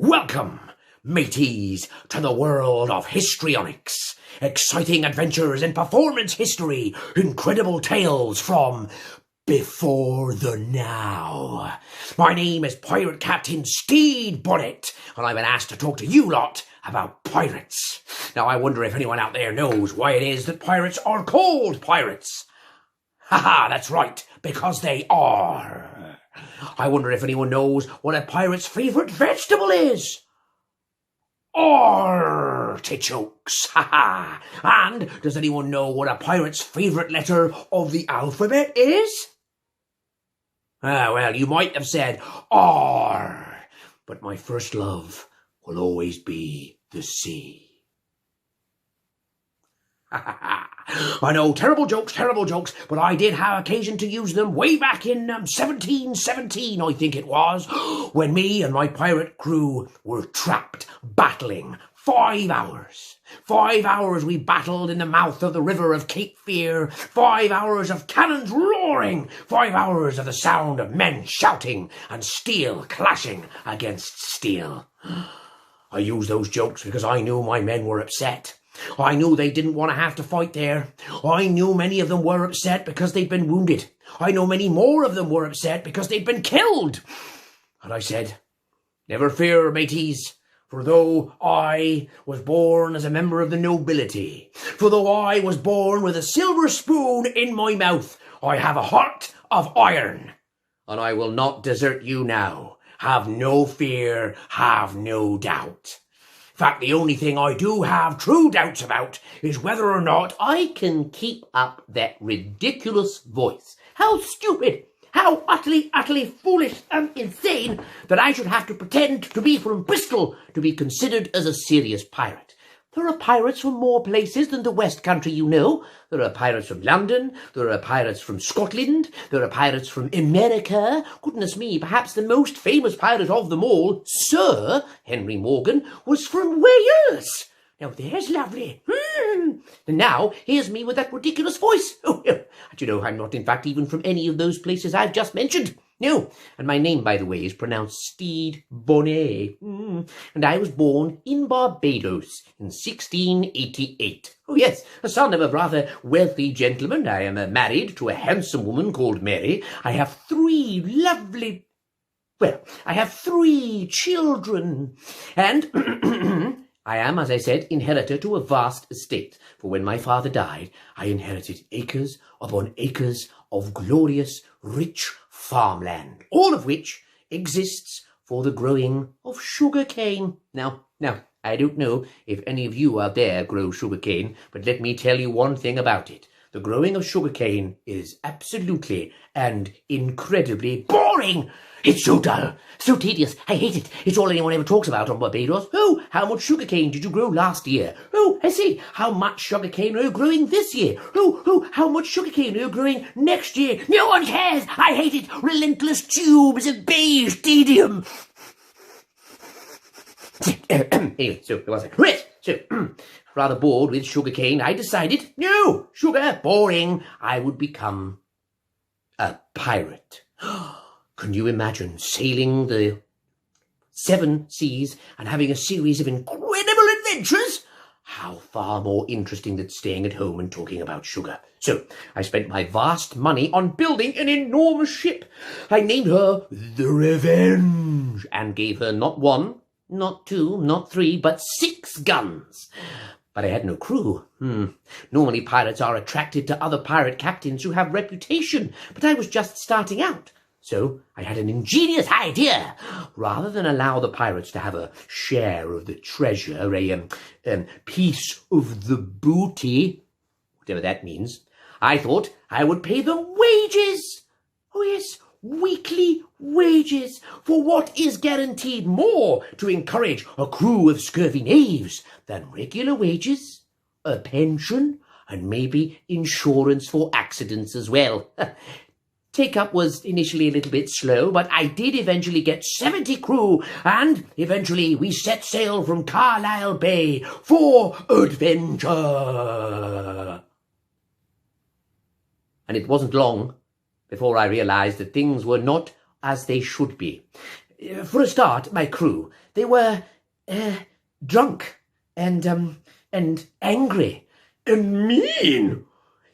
Welcome, mateys, to the world of Histrionics. Exciting adventures in performance history, incredible tales from before the now. My name is Pirate Captain Steed Bonnet, and I've been asked to talk to you lot about pirates. Now, I wonder if anyone out there knows why it is that pirates are called pirates. Haha, that's right, because they are. I wonder if anyone knows what a pirate's favourite vegetable is. Artichokes. Haha. And does anyone know what a pirate's favourite letter of the alphabet is? Well, you might have said R, but my first love will always be the sea. I know, terrible jokes, but I did have occasion to use them way back in 1717, I think it was, when me and my pirate crew were trapped, battling 5 hours. 5 hours we battled in the mouth of the river of Cape Fear, 5 hours of cannons roaring, 5 hours of the sound of men shouting and steel clashing against steel. I used those jokes because I knew my men were upset. I knew they didn't want to have to fight there. I knew many of them were upset because they'd been wounded. I know many more of them were upset because they'd been killed. And I said, never fear, mateys, for though I was born as a member of the nobility, for though I was born with a silver spoon in my mouth, I have a heart of iron, and I will not desert you now. Have no fear, have no doubt. In fact, the only thing I do have true doubts about is whether or not I can keep up that ridiculous voice. How stupid, how utterly foolish and insane that I should have to pretend to be from Bristol to be considered as a serious pirate. There are pirates from more places than the West Country, you know. There are pirates from London, there are pirates from Scotland, there are pirates from America. Goodness me, perhaps the most famous pirate of them all, Sir Henry Morgan, was from Wales. Now there's lovely. And now, here's me with that ridiculous voice. Oh, do you know, I'm not in fact even from any of those places I've just mentioned. No, and my name, by the way, is pronounced Steed Bonnet. And I was born in Barbados in 1688. Oh yes, a son of a rather wealthy gentleman. I am married to a handsome woman called Mary. I have 3 children. And I am, as I said, inheritor to a vast estate. For when my father died, I inherited acres upon acres of glorious, rich farmland, all of which exists for the growing of sugar cane. Now, I don't know if any of you out there grow sugar cane, but let me tell you one thing about it. The growing of sugar cane is absolutely and incredibly boring. It's so dull, so tedious. I hate it. It's all anyone ever talks about on Barbados. Oh, how much sugar cane did you grow last year? Oh, I see. How much sugar cane are you growing this year? Oh, how much sugar cane are you growing next year? No one cares. I hate it. Relentless tubes of beige tedium. Anyway, so it was right. So, rather bored with sugar cane, I decided, no, sugar, boring. I would become a pirate. Can you imagine sailing the 7 seas and having a series of incredible adventures? How far more interesting than staying at home and talking about sugar. So I spent my vast money on building an enormous ship. I named her the Revenge and gave her not 1, not 2, not 3, but 6 guns. But I had no crew. Normally pirates are attracted to other pirate captains who have reputation, but I was just starting out. So I had an ingenious idea. Rather than allow the pirates to have a share of the treasure, a piece of the booty, whatever that means, I thought I would pay them wages. Oh yes, weekly wages for what is guaranteed more to encourage a crew of scurvy knaves than regular wages, a pension, and maybe insurance for accidents as well. Take-up was initially a little bit slow, but I did eventually get 70 crew, and eventually we set sail from Carlisle Bay for adventure. And it wasn't long before I realized that things were not as they should be. For a start, my crew, They were drunk and angry and mean.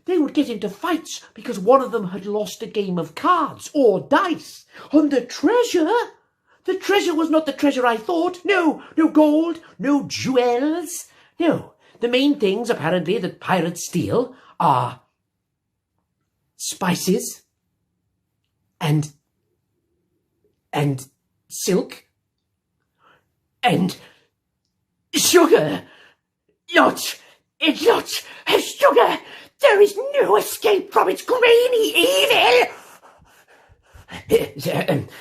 They would get into fights because one of them had lost a game of cards or dice. And the treasure was not the treasure I thought. No gold, no jewels. No, the main things apparently that pirates steal are spices and silk and sugar. Not sugar. There is no escape from its grainy evil.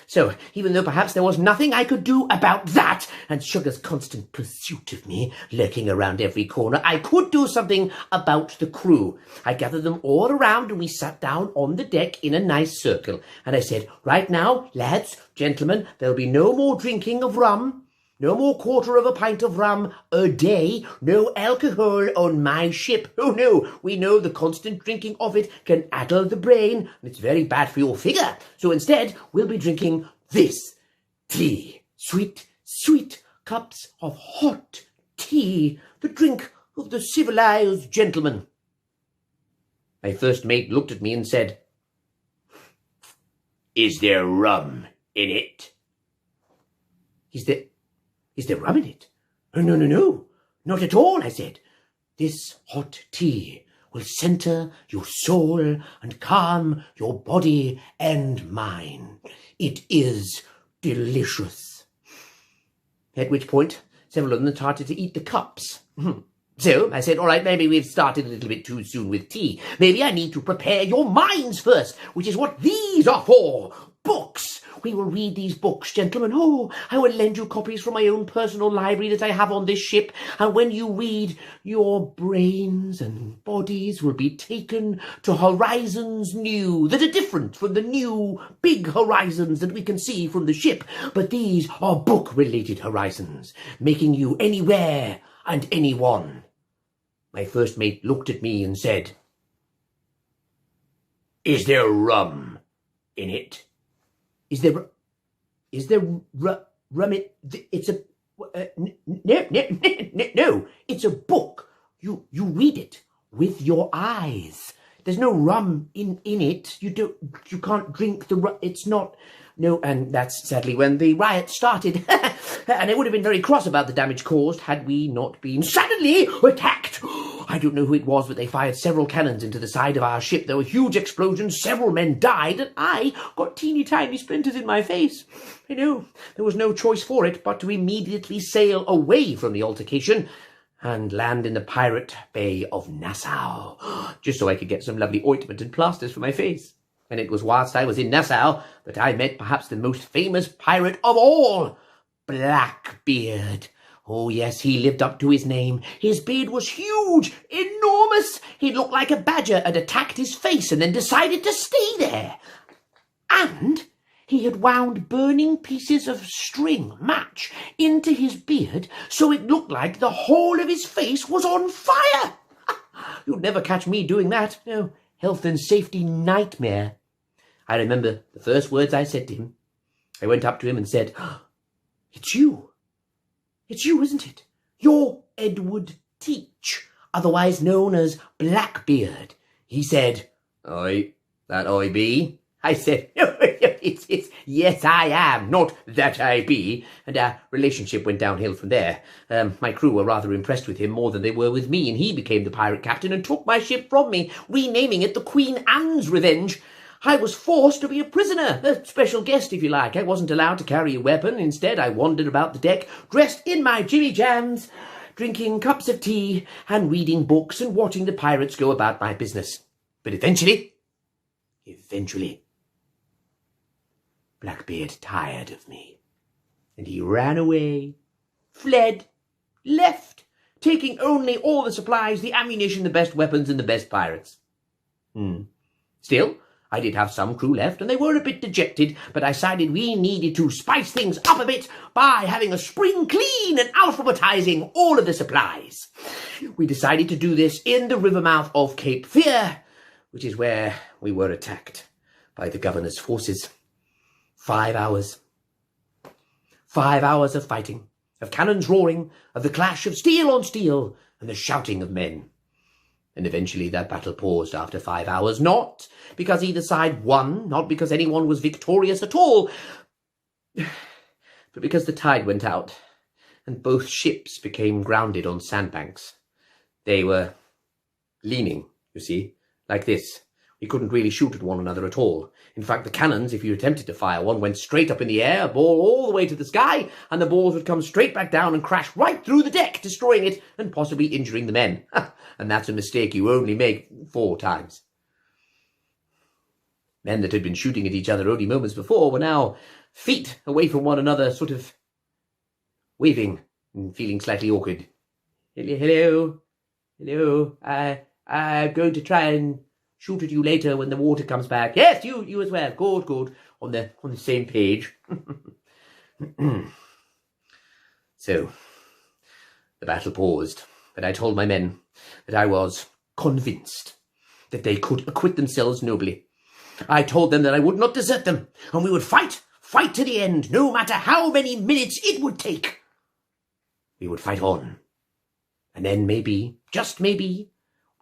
So, even though perhaps there was nothing I could do about that, and Sugar's constant pursuit of me, lurking around every corner, I could do something about the crew. I gathered them all around and we sat down on the deck in a nice circle. And I said, right now, lads, gentlemen, there'll be no more drinking of rum. No more quarter of a pint of rum a day. No alcohol on my ship. Oh, no. We know the constant drinking of it can addle the brain, and it's very bad for your figure. So instead, we'll be drinking this tea. Sweet, sweet cups of hot tea. The drink of the civilized gentleman. My first mate looked at me and said, "Is there rum in it?" Is there rum in it? Oh, no, not at all, I said. This hot tea will centre your soul and calm your body and mind. It is delicious. At which point, several of them started to eat the cups. So I said, all right, maybe we've started a little bit too soon with tea. Maybe I need to prepare your minds first, which is what these are for. Books. We will read these books, gentlemen. Oh, I will lend you copies from my own personal library that I have on this ship. And when you read, your brains and bodies will be taken to horizons new that are different from the new big horizons that we can see from the ship. But these are book-related horizons, making you anywhere and anyone. My first mate looked at me and said, "Is there rum in it?" Is there rum in it's a no, it's a book. You read it with your eyes. There's no rum in it. You can't drink the rum. It's not. No, and that's sadly when the riot started. And I would have been very cross about the damage caused had we not been suddenly attacked. I don't know who it was, but they fired several cannons into the side of our ship. There were huge explosions, several men died, and I got teeny tiny splinters in my face. I know, there was no choice for it but to immediately sail away from the altercation and land in the pirate bay of Nassau, just so I could get some lovely ointment and plasters for my face. And it was whilst I was in Nassau that I met perhaps the most famous pirate of all, Blackbeard. Oh, yes, he lived up to his name. His beard was huge, enormous. He looked like a badger and attacked his face and then decided to stay there. And he had wound burning pieces of string match into his beard so it looked like the whole of his face was on fire. You'd never catch me doing that. No, health and safety nightmare. I remember the first words I said to him. I went up to him and said, "It's you. It's you, isn't it? You're Edward Teach, otherwise known as Blackbeard." He said, "Aye, that I be." I said, "No, it's yes, I am, not that I be." And our relationship went downhill from there. My crew were rather impressed with him more than they were with me, and he became the pirate captain and took my ship from me, renaming it the Queen Anne's Revenge. I was forced to be a prisoner, a special guest, if you like. I wasn't allowed to carry a weapon. Instead, I wandered about the deck, dressed in my jimmy jams, drinking cups of tea and reading books and watching the pirates go about my business. But eventually, Blackbeard tired of me, and he ran away, fled, left, taking only all the supplies, the ammunition, the best weapons, and the best pirates. Still, I did have some crew left, and they were a bit dejected, but I decided we needed to spice things up a bit by having a spring clean and alphabetizing all of the supplies. We decided to do this in the river mouth of Cape Fear, which is where we were attacked by the governor's forces. 5 hours. 5 hours of fighting. of cannons roaring, of the clash of steel on steel, and the shouting of men. And eventually that battle paused after 5 hours, not because either side won, not because anyone was victorious at all, but because the tide went out, and both ships became grounded on sandbanks. They were leaning, you see, like this. We couldn't really shoot at one another at all. In fact, the cannons, if you attempted to fire one, went straight up in the air, a ball all the way to the sky, and the balls would come straight back down and crash right through the deck, destroying it and possibly injuring the men. And that's a mistake you only make 4 times. Men that had been shooting at each other only moments before were now feet away from one another, sort of waving and feeling slightly awkward. Hello, I'm going to try and shoot at you later when the water comes back. Yes, you as well. Good. On the same page. So, the battle paused, but I told my men that I was convinced that they could acquit themselves nobly. I told them that I would not desert them, and we would fight to the end, no matter how many minutes it would take. We would fight on. And then maybe, just maybe,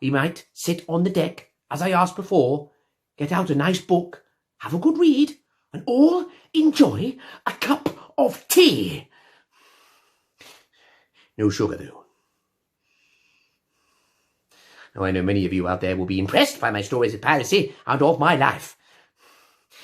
we might sit on the deck, as I asked before, get out a nice book, have a good read, and all enjoy a cup of tea. No sugar, though. Now, I know many of you out there will be impressed by my stories of piracy and of my life.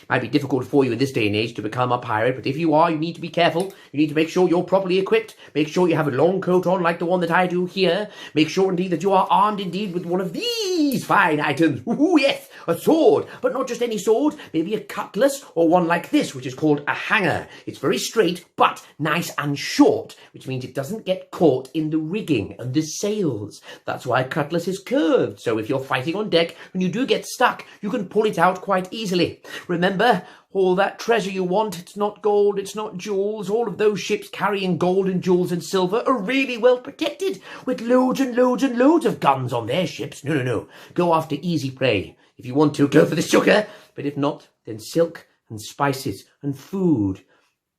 It might be difficult for you in this day and age to become a pirate, but if you are, you need to be careful. You need to make sure you're properly equipped. Make sure you have a long coat on like the one that I do here. Make sure indeed that you are armed indeed with one of these fine items. Ooh, yes, a sword, but not just any sword. Maybe a cutlass or one like this, which is called a hanger. It's very straight, but nice and short, which means it doesn't get caught in the rigging and the sails. That's why a cutlass is curved, so if you're fighting on deck and you do get stuck, you can pull it out quite easily. Remember, all that treasure you want, it's not gold, it's not jewels. All of those ships carrying gold and jewels and silver are really well protected, with loads and loads and loads of guns on their ships. No. Go after easy prey. If you want to, go for the sugar. But if not, then silk and spices and food.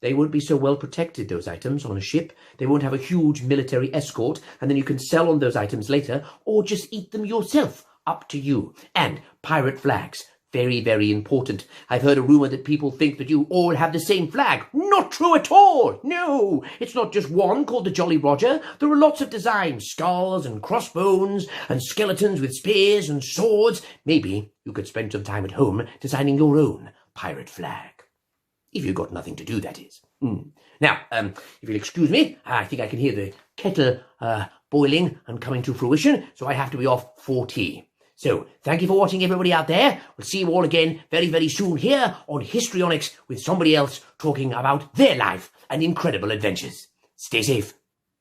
They won't be so well protected, those items, on a ship. They won't have a huge military escort, and then you can sell on those items later, or just eat them yourself. Up to you. And pirate flags. Very, very important. I've heard a rumour that people think that you all have the same flag. Not true at all. No, it's not just one called the Jolly Roger. There are lots of designs, skulls and crossbones and skeletons with spears and swords. Maybe you could spend some time at home designing your own pirate flag. If you've got nothing to do, that is. Now, if you'll excuse me, I think I can hear the kettle boiling and coming to fruition, so I have to be off for tea. So, thank you for watching, everybody out there. We'll see you all again very, very soon here on Histrionics with somebody else talking about their life and incredible adventures. Stay safe.